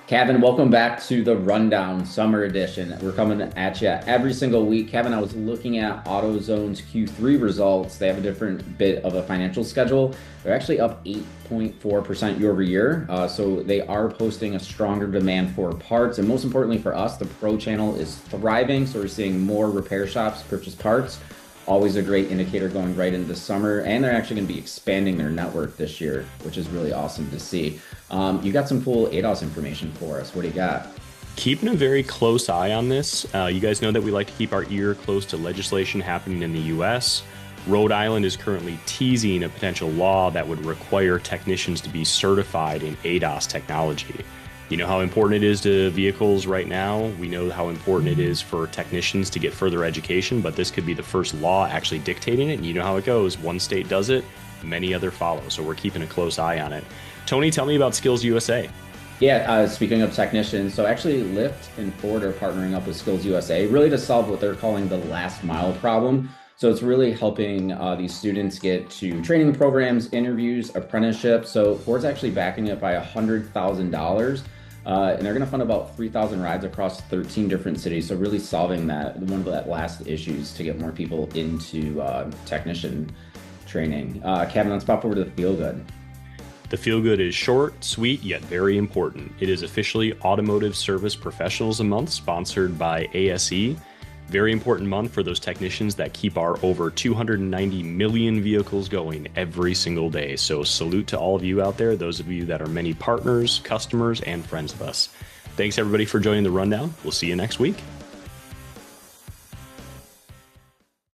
Kevin, welcome back to the Rundown Summer Edition. We're coming at you every single week. Kevin, I was looking at AutoZone's Q3 results. They have a different bit of a financial schedule. They're actually up 8.4% year over year. So they are posting a stronger demand for parts. And most importantly for us, the pro channel is thriving. So we're seeing more repair shops purchase parts. Always a great indicator going right into summer. And they're actually going to be expanding their network this year, which is really awesome to see. You got some cool ADOS information for us. What do you got? Keeping a very close eye on this. You guys know that we like to keep our ear close to legislation happening in the US. Rhode Island is currently teasing a potential law that would require technicians to be certified in ADOS technology. You know how important it is to vehicles right now. We know how important it is for technicians to get further education, but this could be the first law actually dictating it. And you know how it goes. One state does it, many other follow. So we're keeping a close eye on it. Tony, tell me about SkillsUSA. Yeah, speaking of technicians, so actually Lyft and Ford are partnering up with SkillsUSA really to solve what they're calling the last mile problem. So it's really helping these students get to training programs, interviews, apprenticeships. So Ford's actually backing it by $100,000. And they're going to fund about 3,000 rides across 13 different cities. So really solving one of the last issues to get more people into technician training. Kevin, let's pop over to the Feel Good. The Feel Good is short, sweet, yet very important. It is officially Automotive Service Professionals a Month, sponsored by ASE. Very important month for those technicians that keep our over 290 million vehicles going every single day. So salute to all of you out there, those of you that are many partners, customers, and friends of us. Thanks everybody for joining the rundown. We'll see you next week.